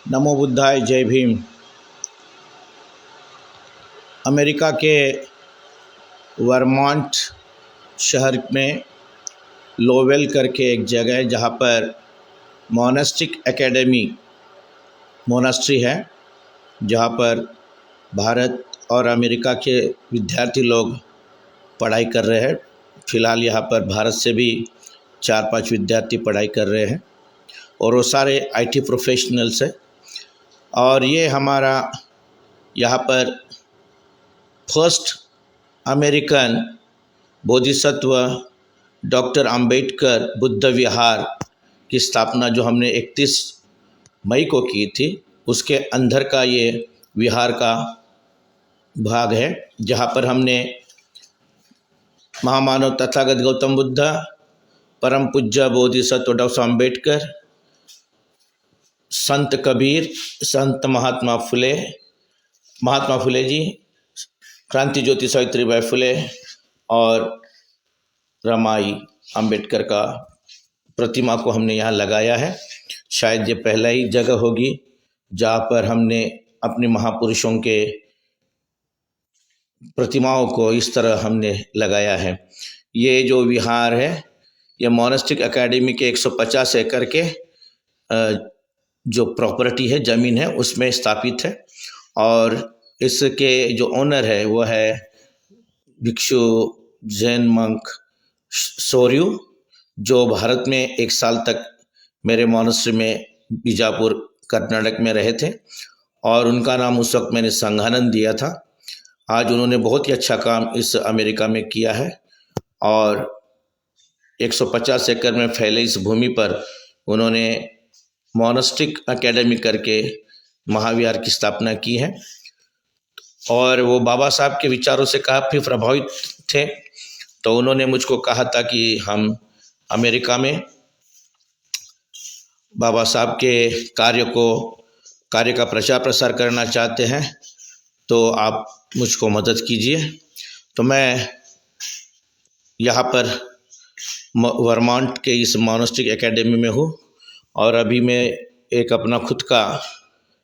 नमो बुद्धाय, जय भीम। अमेरिका के वर्मॉन्ट शहर में लोवेल करके एक जगह है जहाँ पर मोनास्टिक एकेडमी मोनास्ट्री है, जहाँ पर भारत और अमेरिका के विद्यार्थी लोग पढ़ाई कर रहे हैं। फ़िलहाल यहाँ पर भारत से भी 4-5 विद्यार्थी पढ़ाई कर रहे हैं और वो सारे आईटी प्रोफेशनल्स हैं। और ये हमारा यहाँ पर first American Bodhisattva doctor Ambedkar Buddha Vihar की स्थापना जो हमने 31 मई को की थी, उसके अंदर का ये विहार का भाग है, जहाँ पर हमने महामानव तथागत गौतम बुद्ध, परम पूज्य बोधिसत्व डॉक्टर अंबेडकर, संत कबीर, संत महात्मा फुले जी, क्रांति ज्योति सावित्रीबाई फुले और रमाई अंबेडकर का प्रतिमा को हमने यहाँ लगाया है। शायद ये पहला ही जगह होगी जहाँ पर हमने अपने महापुरुषों के प्रतिमाओं को इस तरह हमने लगाया है। ये जो विहार है, ये मोनास्टिक एकेडमी के 150 एकड़ के जो प्रॉपर्टी है, ज़मीन है, उसमें स्थापित है। और इसके जो ओनर है वो है भिक्षु जैन मंक सोर्यू, जो भारत में 1 साल तक मेरे मोनास्ट्री में बीजापुर कर्नाटक में रहे थे और उनका नाम उस वक्त मैंने संघानंद दिया था। आज उन्होंने बहुत ही अच्छा काम इस अमेरिका में किया है और 150 एकड़ में फैले इस भूमि पर उन्होंने मोनास्टिक एकेडमी करके महाविहार की स्थापना की है। और वो बाबा साहब के विचारों से काफ़ी प्रभावित थे, तो उन्होंने मुझको कहा था कि हम अमेरिका में बाबा साहब के कार्य का प्रचार प्रसार करना चाहते हैं, तो आप मुझको मदद कीजिए। तो मैं यहाँ पर वर्मॉन्ट के इस मोनास्टिक एकेडमी में हूँ और अभी मैं एक अपना खुद का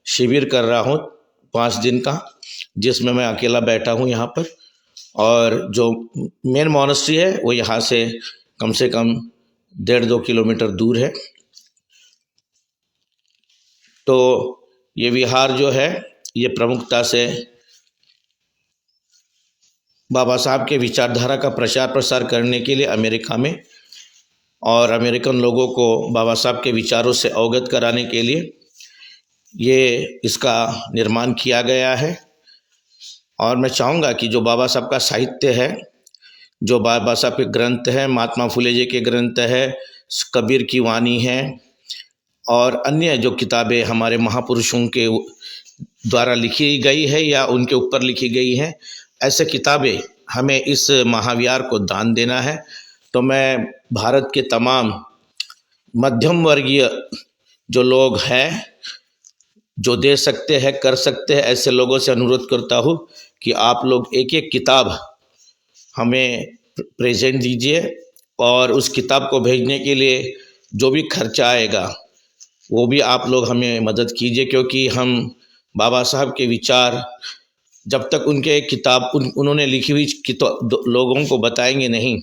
शिविर कर रहा हूँ 5 दिन का, जिसमें मैं अकेला बैठा हूँ यहाँ पर। और जो मेन मोनास्ट्री है वो यहाँ से कम 1.5-2 किलोमीटर दूर है। तो ये विहार जो है, ये प्रमुखता से बाबा साहब के विचारधारा का प्रचार प्रसार करने के लिए अमेरिका में और अमेरिकन लोगों को बाबा साहब के विचारों से अवगत कराने के लिए ये इसका निर्माण किया गया है। और मैं चाहूँगा कि जो बाबा साहब का साहित्य है, जो बाबा साहब के ग्रंथ हैं, महात्मा फुले जी के ग्रंथ है, कबीर की वाणी है और अन्य जो किताबें हमारे महापुरुषों के द्वारा लिखी गई है या उनके ऊपर लिखी गई हैं, ऐसे किताबें हमें इस महाविहार को दान देना है। तो मैं भारत के तमाम मध्यम वर्गीय जो लोग हैं, जो दे सकते हैं, कर सकते हैं, ऐसे लोगों से अनुरोध करता हूँ कि आप लोग एक एक किताब हमें प्रेजेंट दीजिए और उस किताब को भेजने के लिए जो भी खर्चा आएगा वो भी आप लोग हमें मदद कीजिए, क्योंकि हम बाबा साहब के विचार जब तक उनके किताब उन्होंने लिखी हुई किताब लोगों को बताएंगे नहीं,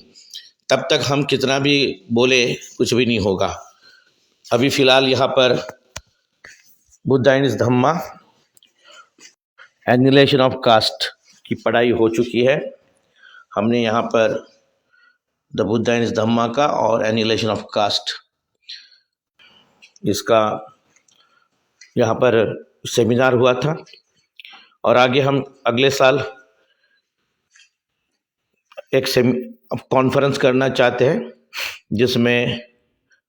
तब तक हम कितना भी बोले कुछ भी नहीं होगा। अभी फ़िलहाल यहाँ पर Buddha and Dhamma annihilation of caste की पढ़ाई हो चुकी है। हमने यहाँ पर द बुद्धा एंड धम्मा का और एनिहिलेशन ऑफ कास्ट, इसका यहाँ पर सेमिनार हुआ था। और आगे हम अगले साल एक कॉन्फ्रेंस करना चाहते हैं, जिसमें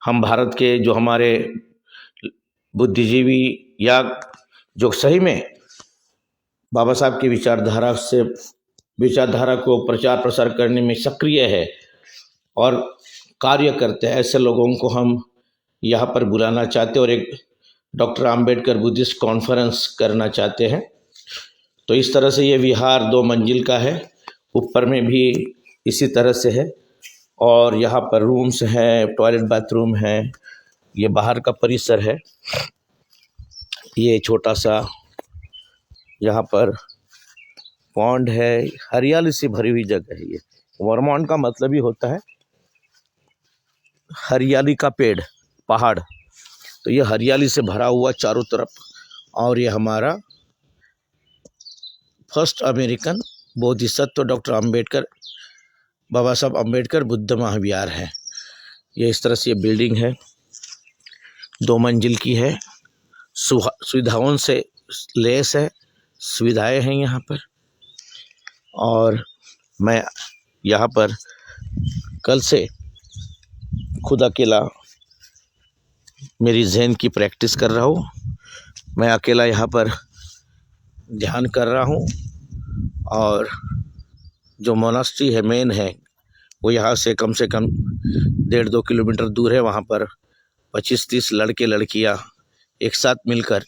हम भारत के जो हमारे बुद्धिजीवी या जो सही में बाबा साहब की विचारधारा को प्रचार प्रसार करने में सक्रिय है और कार्य करते हैं, ऐसे लोगों को हम यहाँ पर बुलाना चाहते हैं और एक डॉक्टर अंबेडकर बुद्धिस्ट कॉन्फ्रेंस करना चाहते हैं। तो इस तरह से ये विहार 2 मंजिल का है, ऊपर में भी इसी तरह से है और यहाँ पर रूम्स हैं, टॉयलेट बाथरूम है, ये बाहर का परिसर है। ये छोटा सा यहाँ पर पॉन्ड है, हरियाली से भरी हुई जगह है। ये वर्मोंट का मतलब ही होता है हरियाली का पेड़, पहाड़। तो ये हरियाली से भरा हुआ चारों तरफ। और ये हमारा first American Bodhisattva doctor Ambedkar, Baba Saheb Ambedkar Buddha महाविहार है। ये इस तरह से ये बिल्डिंग है, 2 मंजिल की है, सुविधाओं से लेस है, सुविधाएं हैं यहाँ पर। और मैं यहाँ पर कल से खुद अकेला मेरी ज़हन की प्रैक्टिस कर रहा हूँ। मैं अकेला यहाँ पर ध्यान कर रहा हूँ। और जो मोनास्ट्री है, मेन है, वो यहाँ से कम 1.5-2 किलोमीटर दूर है। वहाँ पर 25-30 लड़के लड़कियाँ एक साथ मिलकर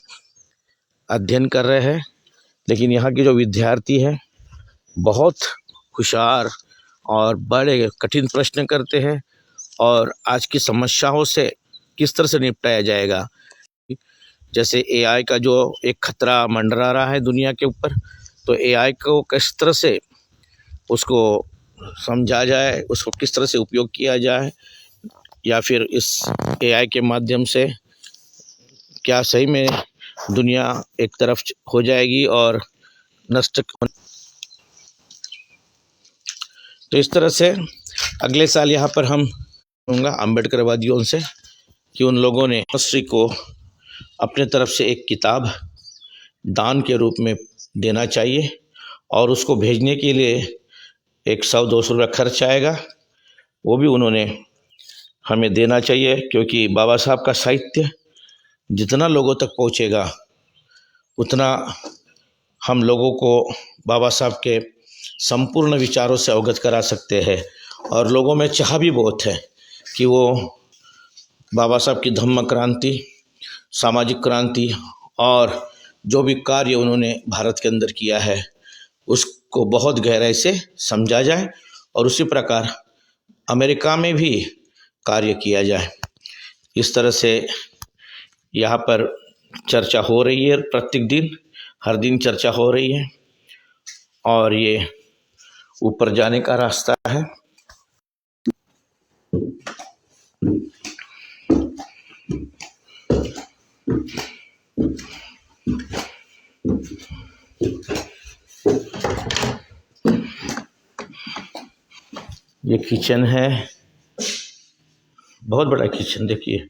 अध्ययन कर रहे हैं। लेकिन यहाँ के जो विद्यार्थी हैं बहुत होशियार और बड़े कठिन प्रश्न करते हैं। और आज की समस्याओं से किस तरह से निपटाया जाएगा, जैसे एआई का जो एक खतरा मंडरा रहा है दुनिया के ऊपर, तो एआई को किस तरह से उसको समझा जाए, उसको किस तरह से उपयोग किया जाए, या फिर इस एआई के माध्यम से क्या सही में दुनिया एक तरफ हो जाएगी और नष्ट। तो इस तरह से अगले साल यहाँ पर हम कहूँगा अम्बेडकरवादियों से कि उन लोगों ने मोनास्ट्री को अपने तरफ से एक किताब दान के रूप में देना चाहिए। और उसको भेजने के लिए 100-200 रुपये खर्च आएगा, वो भी उन्होंने हमें देना चाहिए। क्योंकि बाबा साहब का साहित्य जितना लोगों तक पहुँचेगा उतना हम लोगों को बाबा साहब के संपूर्ण विचारों से अवगत करा सकते हैं। और लोगों में चाह भी बहुत है कि वो बाबा साहब की धम्म क्रांति, सामाजिक क्रांति और जो भी कार्य उन्होंने भारत के अंदर किया है उसको बहुत गहराई से समझा जाए और उसी प्रकार अमेरिका में भी कार्य किया जाए। इस तरह से यहाँ पर चर्चा हो रही है, प्रत्येक दिन, हर दिन चर्चा हो रही है। और ये ऊपर जाने का रास्ता है। ये किचन है, बहुत बड़ा किचन, देखिए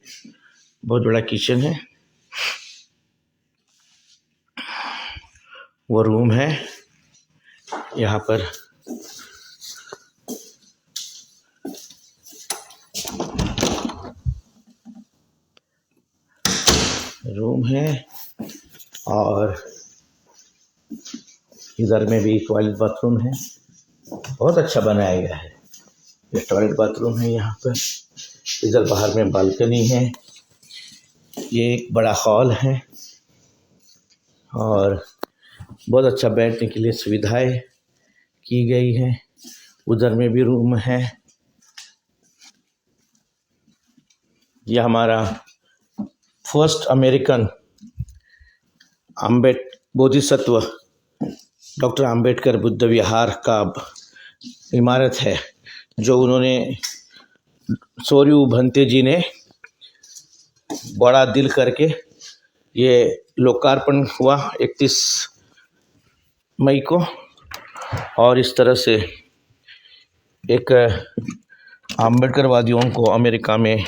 बहुत बड़ा किचन है। वो रूम है, यहाँ पर रूम है। और इधर में भी टॉयलेट बाथरूम है, बहुत अच्छा बनाया गया है। ये टॉयलेट बाथरूम है यहाँ पर। इधर बाहर में बालकनी है। ये एक बड़ा हॉल है और बहुत अच्छा बैठने के लिए सुविधाएं की गई है। उधर में भी रूम है। यह हमारा first American Bodhisattva doctor Ambedkar Buddha Vihar का इमारत है, जो उन्होंने सोर्यू भंते जी ने बड़ा दिल करके ये लोकार्पण हुआ 31 मई को। और इस तरह से एक अम्बेडकरवादियों को अमेरिका में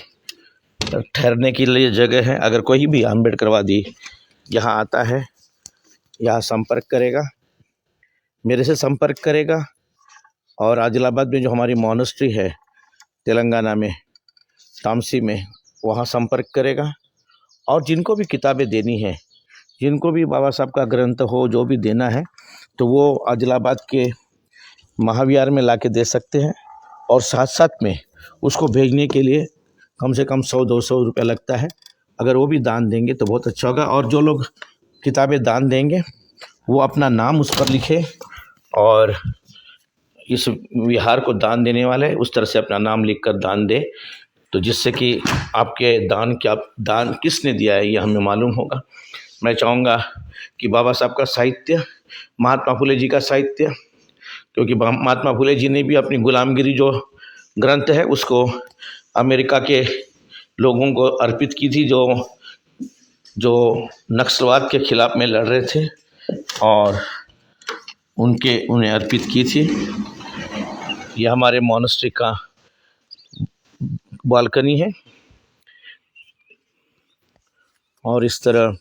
ठहरने के लिए जगह है। अगर कोई भी अम्बेडकरवादी यहाँ आता है, यहाँ संपर्क करेगा, मेरे से संपर्क करेगा। और आदिलाबाद में जो हमारी मोनास्ट्री है तेलंगाना में, तामसी में, वहाँ संपर्क करेगा। और जिनको भी किताबें देनी है, जिनको भी बाबा साहब का ग्रंथ हो, जो भी देना है, तो वो आदिलाबाद के महाविहार में लाके दे सकते हैं। और साथ साथ में उसको भेजने के लिए कम से कम 100-200 रुपये लगता है। अगर वो भी दान देंगे तो बहुत अच्छा होगा। और जो लोग किताबें दान देंगे वो अपना नाम उस पर लिखे और इस विहार को दान देने वाले उस तरह से अपना नाम लिखकर दान दे, तो जिससे कि आपके दान किसने दिया है ये हमें मालूम होगा। मैं चाहूँगा कि बाबा साहब का साहित्य, महात्मा फुले जी का साहित्य, क्योंकि महात्मा फुले जी ने भी अपनी गुलामगिरी जो ग्रंथ है उसको अमेरिका के लोगों को अर्पित की थी, जो नक्सलवाद के खिलाफ में लड़ रहे थे, और उन्हें अर्पित की थी। यह हमारे मोनेस्ट्री का बालकनी है, और इस तरह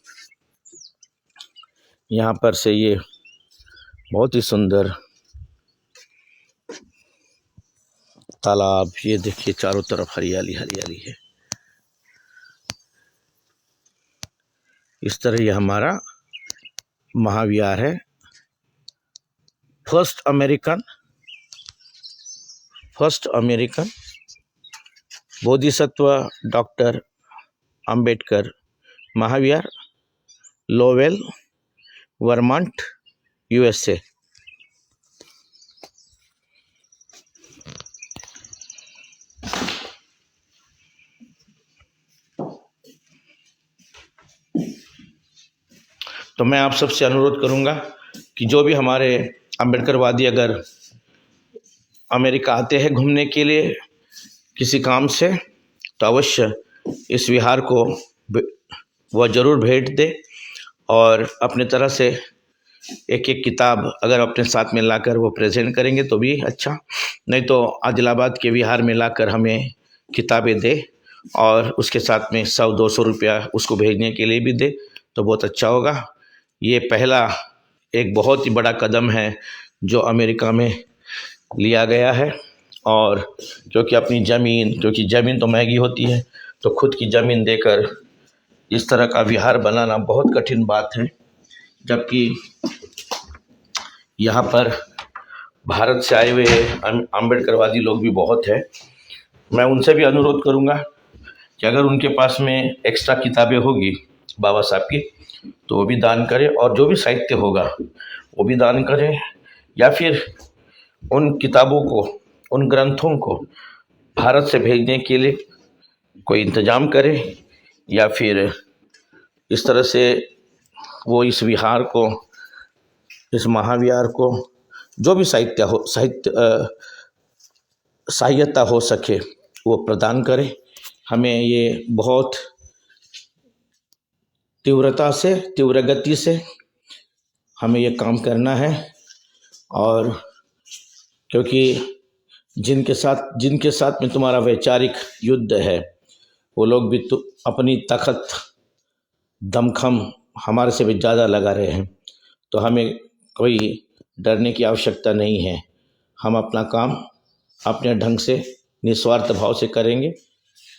यहाँ पर से ये बहुत ही सुंदर तालाब, ये देखिए चारों तरफ हरियाली हरियाली है। इस तरह ये हमारा महाविहार है। First American Bodhisattva doctor Ambedkar Mahavihar, Lowell, Vermont, USA। तो मैं आप सबसे अनुरोध करूंगा कि जो भी हमारे अम्बेडकरवादी अगर अमेरिका आते हैं घूमने के लिए किसी काम से, तो अवश्य इस विहार को वह ज़रूर भेंट दे, और अपने तरह से एक एक किताब अगर अपने साथ में लाकर वो प्रेजेंट करेंगे तो भी अच्छा, नहीं तो आदिलाबाद के विहार में लाकर हमें किताबें दे, और उसके साथ में 100-200 रुपया उसको भेजने के लिए भी दे तो बहुत अच्छा होगा। ये पहला एक बहुत ही बड़ा कदम है जो अमेरिका में लिया गया है, और क्योंकि ज़मीन तो महंगी होती है, तो खुद की ज़मीन देकर इस तरह का विहार बनाना बहुत कठिन बात है, जबकि यहाँ पर भारत से आए हुए अम्बेडकरवादी लोग भी बहुत हैं। मैं उनसे भी अनुरोध करूँगा कि अगर उनके पास में एक्स्ट्रा किताबें होगी बाबा साहब की तो वो भी दान करें, और जो भी साहित्य होगा वो भी दान करें, या फिर उन किताबों को, उन ग्रंथों को भारत से भेजने के लिए कोई इंतज़ाम करें, या फिर इस तरह से वो इस विहार को, इस महाविहार को जो भी सहायता हो सके वो प्रदान करें। हमें ये बहुत तीव्र गति से हमें ये काम करना है, और क्योंकि जिनके साथ में तुम्हारा वैचारिक युद्ध है वो लोग भी तो अपनी ताकत दमखम हमारे से भी ज़्यादा लगा रहे हैं, तो हमें कोई डरने की आवश्यकता नहीं है। हम अपना काम अपने ढंग से निस्वार्थ भाव से करेंगे,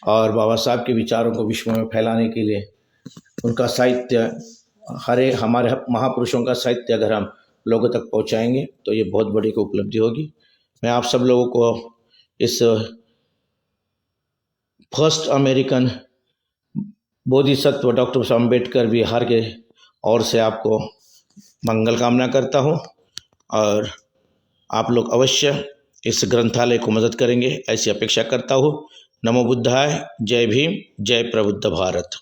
और बाबा साहब के विचारों को विश्व में फैलाने के लिए उनका साहित्य, हमारे महापुरुषों का साहित्य अगर हम लोगों तक पहुंचाएंगे तो ये बहुत बड़ी उपलब्धि होगी। मैं आप सब लोगों को इस first American Bodhisattva doctor Ambedkar Vihar के ओर से आपको मंगल कामना करता हूँ, और आप लोग अवश्य इस ग्रंथालय को मदद करेंगे ऐसी अपेक्षा करता हूँ। नमो बुद्धाय। जय भीम। जय प्रबुद्ध भारत।